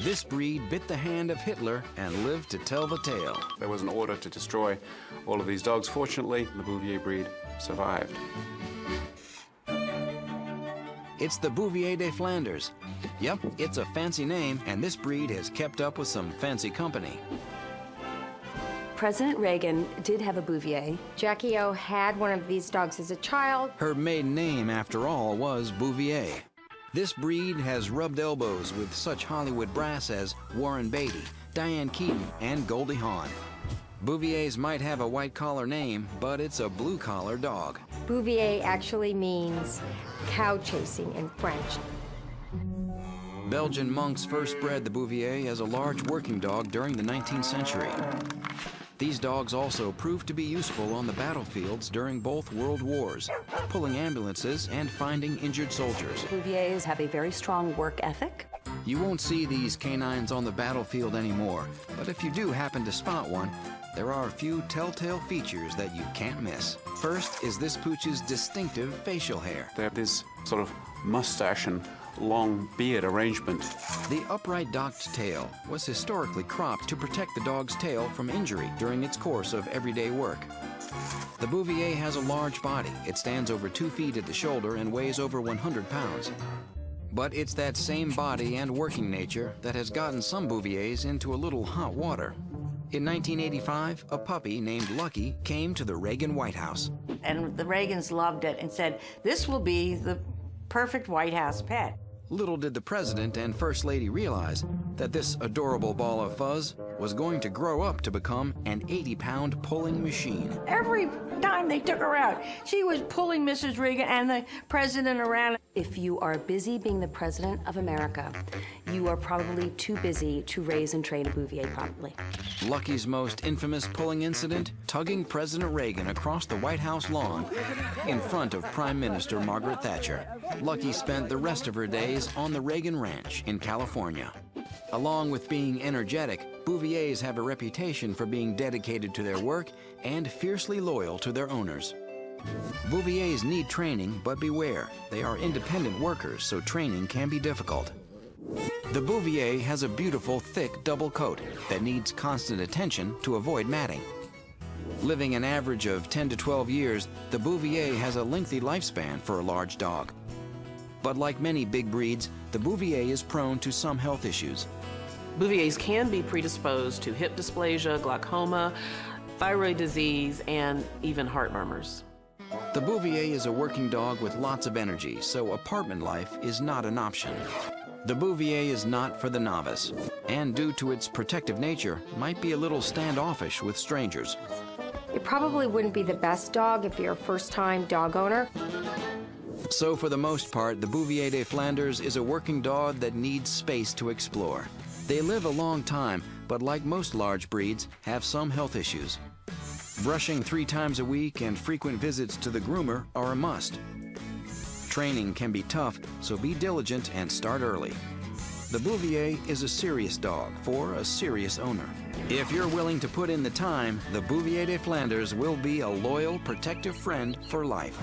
This breed bit the hand of Hitler and lived to tell the tale. There was an order to destroy all of these dogs. Fortunately, the Bouvier breed survived. It's the Bouvier de Flandres. Yep, it's a fancy name, and this breed has kept up with some fancy company. President Reagan did have a Bouvier. Jackie O had one of these dogs as a child. Her maiden name, after all, was Bouvier. This breed has rubbed elbows with such Hollywood brass as Warren Beatty, Diane Keaton, and Goldie Hawn. Bouviers might have a white-collar name, but it's a blue-collar dog. Bouvier actually means cow chasing in French. Belgian monks first bred the Bouvier as a large working dog during the 19th century. These dogs also proved to be useful on the battlefields during both World Wars, pulling ambulances and finding injured soldiers. Bouviers have a very strong work ethic. You won't see these canines on the battlefield anymore, but if you do happen to spot one, there are a few telltale features that you can't miss. First is this pooch's distinctive facial hair. They have this sort of mustache and long beard arrangement. The upright docked tail was historically cropped to protect the dog's tail from injury during its course of everyday work. The Bouvier has a large body. It stands over 2 feet at the shoulder and weighs over 100 pounds. But it's that same body and working nature that has gotten some Bouviers into a little hot water. In 1985, a puppy named Lucky came to the Reagan White House. And the Reagans loved it and said, this will be the perfect White House pet. Little did the president and first lady realize that this adorable ball of fuzz was going to grow up to become an 80-pound pulling machine. Every time they took her out, she was pulling Mrs. Reagan and the president around. If you are busy being the president of America, you are probably too busy to raise and train a Bouvier properly. Lucky's most infamous pulling incident, tugging President Reagan across the White House lawn in front of Prime Minister Margaret Thatcher. Lucky spent the rest of her days on the Reagan Ranch in California. Along with being energetic, Bouviers have a reputation for being dedicated to their work and fiercely loyal to their owners. Bouviers need training, but beware, they are independent workers, so training can be difficult. The Bouvier has a beautiful, thick double coat that needs constant attention to avoid matting. Living an average of 10 to 12 years, the Bouvier has a lengthy lifespan for a large dog. But like many big breeds, the Bouvier is prone to some health issues. Bouviers can be predisposed to hip dysplasia, glaucoma, thyroid disease, and even heart murmurs. The Bouvier is a working dog with lots of energy, so apartment life is not an option. The Bouvier is not for the novice, and due to its protective nature, might be a little standoffish with strangers. It probably wouldn't be the best dog if you're a first-time dog owner. So for the most part, the Bouvier de Flandres is a working dog that needs space to explore. They live a long time, but like most large breeds, have some health issues. Brushing 3 times a week and frequent visits to the groomer are a must. Training can be tough, so be diligent and start early. The Bouvier is a serious dog for a serious owner. If you're willing to put in the time, the Bouvier de Flandres will be a loyal, protective friend for life.